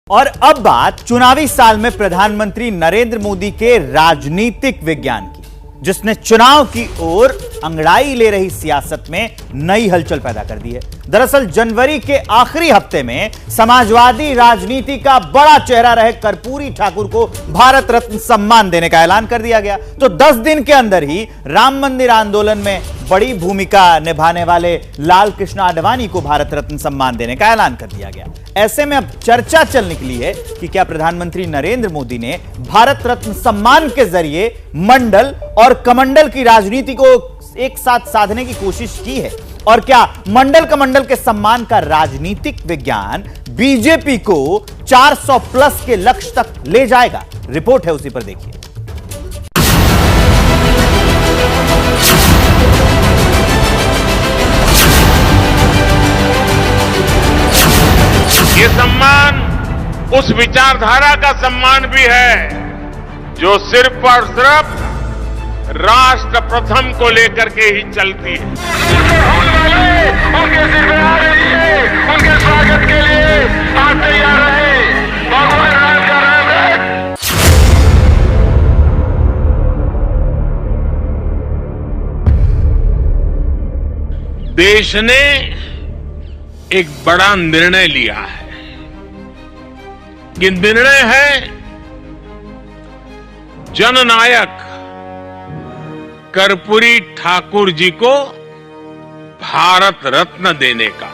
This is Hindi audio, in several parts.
और अब बात चुनावी साल में प्रधानमंत्री नरेंद्र मोदी के राजनीतिक विज्ञान की, जिसने चुनाव की ओर अंगड़ाई ले रही सियासत में नई हलचल पैदा कर दी है। दरअसल जनवरी के आखिरी हफ्ते में समाजवादी राजनीति का बड़ा चेहरा रहे कर्पूरी ठाकुर को भारत रत्न सम्मान देने का ऐलान कर दिया गया। तो 10 दिन के अंदर ही राम मंदिर आंदोलन में बड़ी भूमिका निभाने वाले लाल कृष्ण आडवाणी को भारत रत्न सम्मान देने का ऐलान कर दिया गया। ऐसे में अब चर्चा चल निकली है कि क्या प्रधानमंत्री नरेंद्र मोदी ने भारत रत्न सम्मान के जरिए मंडल और कमंडल की राजनीति को एक साथ साधने की कोशिश की है, और क्या मंडल कमंडल के सम्मान का राजनीतिक विज्ञान बीजेपी को 400 प्लस के लक्ष्य तक ले जाएगा। रिपोर्ट है, उसी पर देखिए। ये सम्मान उस विचारधारा का सम्मान भी है जो सिर्फ और सिर्फ राष्ट्र प्रथम को लेकर के ही चलती है। उनके सिर में आ रही है, उनके स्वागत के लिए आप तैयार रहे, भगवान राम का नाम है। देश ने एक बड़ा निर्णय लिया है। ये निर्णय है जननायक कर्पूरी ठाकुर जी को भारत रत्न देने का।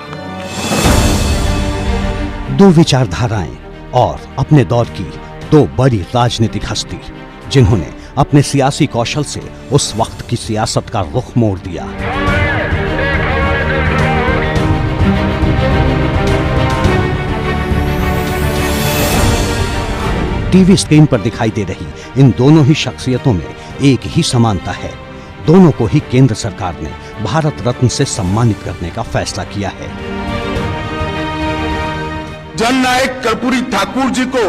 दो विचारधाराएं और अपने दौर की दो बड़ी राजनीतिक हस्ती, जिन्होंने अपने सियासी कौशल से उस वक्त की सियासत का रुख मोड़ दिया। टीवी स्क्रीन पर दिखाई दे रही इन दोनों ही शख्सियतों में एक ही समानता है। दोनों को ही केंद्र सरकार ने भारत रत्न से सम्मानित करने का फैसला किया है। जननायक कर्पूरी ठाकुर जी को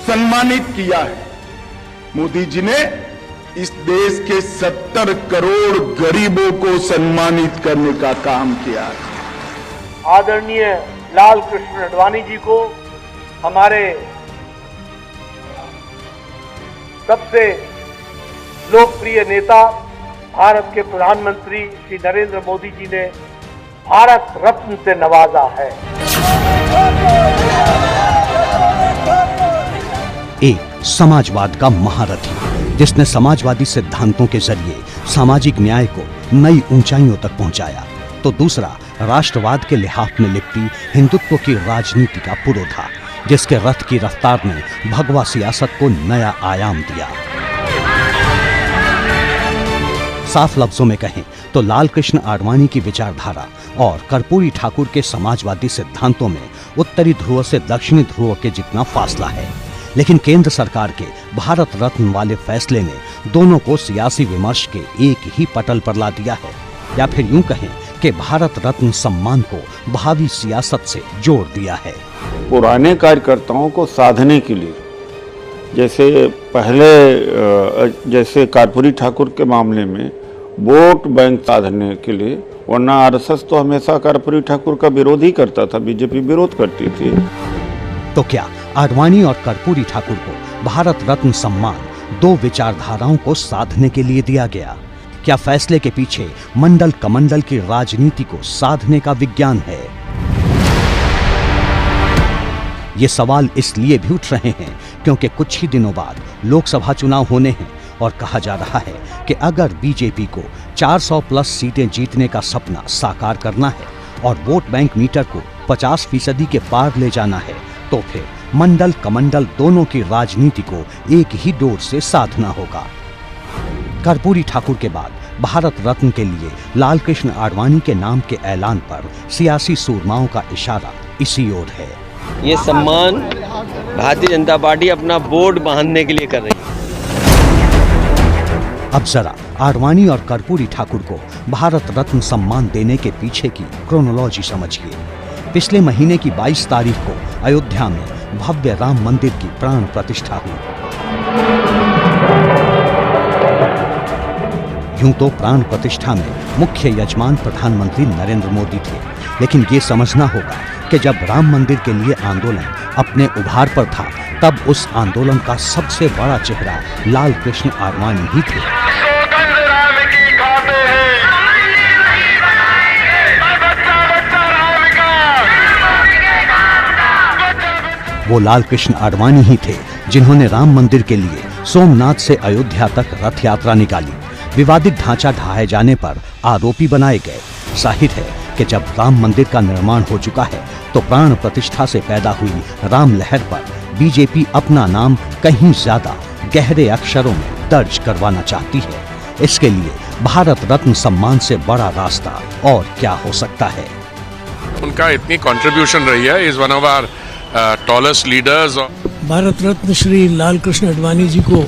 सम्मानित किया है। मोदी जी ने इस देश के 70 करोड़ गरीबों को सम्मानित करने का काम किया है। आदरणीय लाल कृष्ण आडवाणी जी को हमारे सबसे लोकप्रिय नेता भारत के प्रधानमंत्री श्री नरेंद्र मोदी जी ने भारत रत्न से नवाजा है। एक समाजवाद का महारथी, जिसने समाजवादी सिद्धांतों के जरिए सामाजिक न्याय को नई ऊंचाइयों तक पहुंचाया, तो दूसरा राष्ट्रवाद के लिहाफ में लिपटी हिंदुत्व की राजनीति का पुरोधा, जिसके रथ की रफ्तार ने भगवा सियासत को नया आयाम दिया। साफ लफ्जों में कहें तो लाल कृष्ण आडवाणी की विचारधारा और कर्पूरी ठाकुर के समाजवादी सिद्धांतों में उत्तरी ध्रुव से दक्षिणी ध्रुव के जितना फासला है। लेकिन केंद्र सरकार के भारत रत्न वाले फैसले ने दोनों को सियासी विमर्श के एक ही पटल पर ला दिया है, या फिर यूं कहें कि भारत रत्न सम्मान को भावी सियासत से जोड़ दिया है। पुराने कार्यकर्ताओं को साधने के लिए, जैसे पहले जैसे कर्पूरी ठाकुर के मामले में वोट बैंक साधने के लिए, वरना आरएसएस तो हमेशा कर्पूरी ठाकुर का विरोध ही करता था, बीजेपी विरोध करती थी। तो क्या आडवाणी और कर्पूरी ठाकुर को भारत रत्न सम्मान दो विचारधाराओं को साधने के लिए दिया गया? क्या फैसले के पीछे मंडल कमंडल की राजनीति को साधने का विज्ञान है? ये सवाल इसलिए भी उठ रहे हैं क्योंकि कुछ ही दिनों बाद लोकसभा चुनाव होने हैं, और कहा जा रहा है कि अगर बीजेपी को 400 प्लस सीटें जीतने का सपना साकार करना है और वोट बैंक मीटर को 50% के पार ले जाना है, तो फिर मंडल कमंडल दोनों की राजनीति को एक ही डोर से साधना होगा। कर्पूरी ठाकुर के बाद भारत रत्न के लिए लाल कृष्ण आडवाणी के नाम के ऐलान पर सियासी सूरमाओं का इशारा इसी ओर है। ये सम्मान भारतीय जनता पार्टी अपना बोर्ड बांधने के लिए कर रही है। अब जरा आडवाणी और कर्पूरी ठाकुर को भारत रत्न सम्मान देने के पीछे की क्रोनोलॉजी समझिए। पिछले महीने की 22 तारीख को अयोध्या में भव्य राम मंदिर की प्राण प्रतिष्ठा हुई। यूं तो प्राण प्रतिष्ठा में मुख्य यजमान प्रधानमंत्री नरेंद्र मोदी थे, लेकिन ये समझना होगा कि जब राम मंदिर के लिए आंदोलन अपने उभार पर था, तब उस आंदोलन का सबसे बड़ा चेहरा लाल कृष्ण आडवाणी ही थे। वो लाल कृष्ण आडवाणी ही थे जिन्होंने राम मंदिर के लिए सोमनाथ से अयोध्या तक रथ यात्रा निकाली। विवादित ढांचा ढहाए जाने पर आरोपी बनाए गए। जाहिर है कि जब राम मंदिर का निर्माण हो चुका है तो प्राण प्रतिष्ठा से पैदा हुई राम लहर पर बीजेपी अपना नाम कहीं ज्यादा गहरे अक्षरों में दर्ज करवाना चाहती है। इसके लिए भारत रत्न सम्मान से बड़ा रास्ता और क्या हो सकता है। उनका इतनी कंट्रीब्यूशन रही है, is one of our tallest leaders. Bharat Ratna Shri Lal Krishna Advani ji को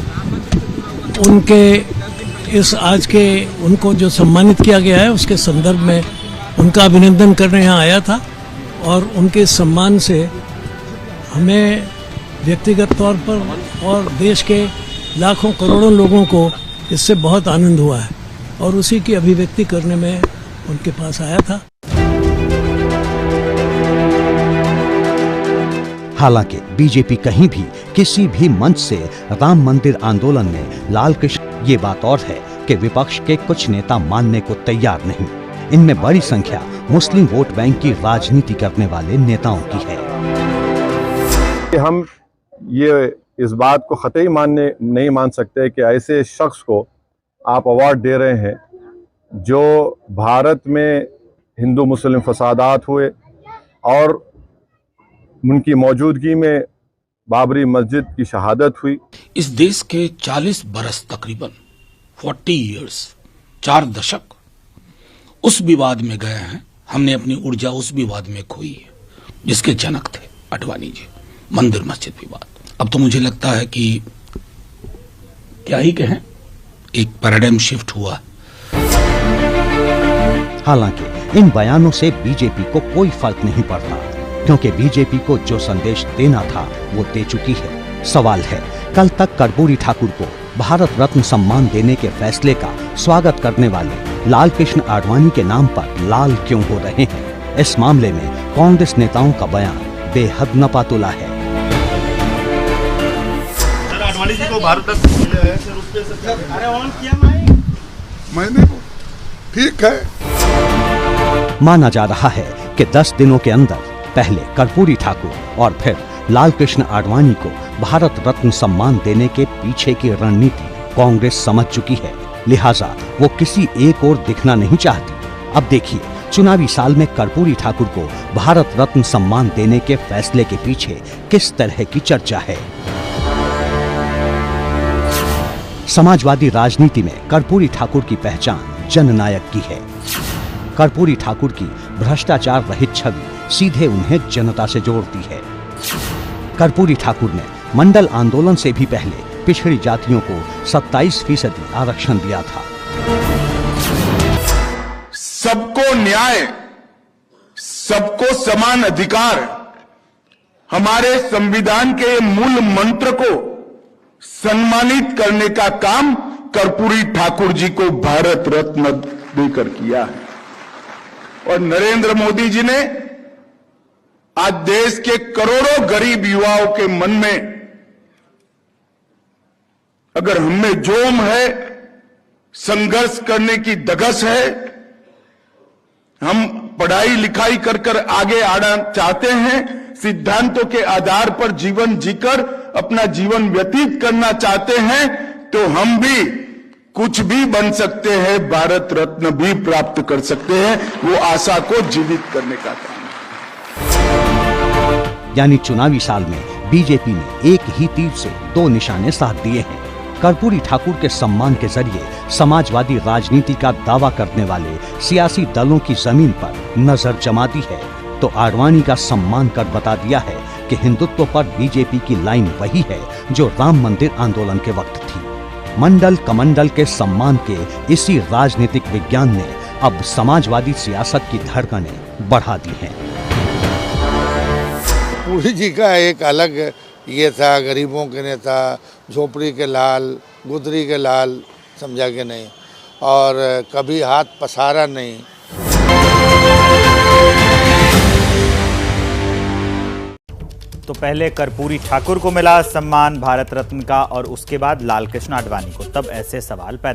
उनके इस आज के उनको जो सम्मानित किया गया है उसके संदर्भ में उनका अभिनंदन करने यहाँ आया था और उनके सम्मान से हमें व्यक्तिगत तौर पर और देश के लाखों करोड़ों लोगों को इससे बहुत आनंद हुआ है और उसी की अभिव्यक्ति करने में उनके पास आया था। हालांकि बीजेपी कहीं भी किसी भी मंच से राम मंदिर आंदोलन में लाल कृष्ण, ये बात और है कि विपक्ष के कुछ नेता मानने को तैयार नहीं। इनमें बड़ी संख्या मुस्लिम वोट बैंक की राजनीति करने वाले नेताओं की है। हम ये इस बात को कतई नहीं मान सकते कि ऐसे शख्स को आप अवार्ड दे रहे हैं जो भारत में हिंदू मुस्लिम फसादात हुए और उनकी मौजूदगी में बाबरी मस्जिद की शहादत हुई। इस देश के 40 बरस, तकरीबन 40 इयर्स, 4 दशक उस विवाद में गए हैं। हमने अपनी ऊर्जा उस विवाद में खोई है जिसके जनक थे आडवाणी जी, मंदिर मस्जिद विवाद। अब तो मुझे लगता है कि क्या ही कहें, एक पैराडाइम शिफ्ट हुआ। हालांकि इन बयानों से बीजेपी को कोई फर्क नहीं पड़ता, क्योंकि बीजेपी को जो संदेश देना था वो दे चुकी है। सवाल है, कल तक कर्पूरी ठाकुर को भारत रत्न सम्मान देने के फैसले का स्वागत करने वाले लाल कृष्ण आडवाणी के नाम पर लाल क्यों हो रहे हैं? इस मामले में कांग्रेस नेताओं का बयान बेहद नपातुला है। आडवाणी जी को भारत रत्न मिला है सर, उस पे मैंने ठीक है। माना जा रहा है कि 10 दिनों के अंदर पहले कर्पूरी ठाकुर और फिर लाल कृष्ण आडवाणी को भारत रत्न सम्मान देने के पीछे की रणनीति कांग्रेस समझ चुकी है। लिहाजा वो किसी एक और दिखना नहीं चाहती। अब देखिए, चुनावी साल में कर्पूरी ठाकुर को भारत रत्न सम्मान देने के फैसले के पीछे किस तरह की चर्चा है। समाजवादी राजनीति में कर्पूरी ठाकुर की पहचान जननायक की है। कर्पूरी ठाकुर की भ्रष्टाचार रहित छवि सीधे उन्हें जनता से जोड़ती है। कर्पूरी ठाकुर ने मंडल आंदोलन से भी पहले पिछड़ी जातियों को 27% आरक्षण दिया था। सबको न्याय, सबको समान अधिकार, हमारे संविधान के मूल मंत्र को सम्मानित करने का काम कर्पूरी ठाकुर जी को भारत रत्न देकर किया है। और नरेंद्र मोदी जी ने आज देश के करोड़ों गरीब युवाओं के मन में, अगर हमें जोम है, संघर्ष करने की धगस है, हम पढ़ाई लिखाई कर कर आगे आना चाहते हैं, सिद्धांतों के आधार पर जीवन जीकर अपना जीवन व्यतीत करना चाहते हैं, तो हम भी कुछ भी बन सकते हैं, भारत रत्न भी प्राप्त कर सकते हैं। वो आशा को जीवित करने का काम है। यानी चुनावी साल में बीजेपी ने एक ही तीर से 2 निशाने साध दिए हैं। कर्पूरी ठाकुर के सम्मान के जरिए समाजवादी राजनीति का दावा करने वाले सियासी दलों की जमीन पर नजर जमा दी है, तो आडवाणी का सम्मान कर बता दिया है कि हिंदुत्व पर बीजेपी की लाइन वही है जो राम मंदिर आंदोलन के वक्त थी। मंडल कमंडल के सम्मान के इसी राजनीतिक विज्ञान ने अब समाजवादी सियासत की धड़कनें बढ़ा दी हैं। पूरी जी का एक अलग ये था, गरीबों के नेता, झोपड़ी के लाल, गुदरी के लाल, समझा के नहीं, और कभी हाथ पसारा नहीं। तो पहले कर्पूरी ठाकुर को मिला सम्मान भारत रत्न का और उसके बाद लाल कृष्ण आडवाणी को। तब ऐसे सवाल पैदा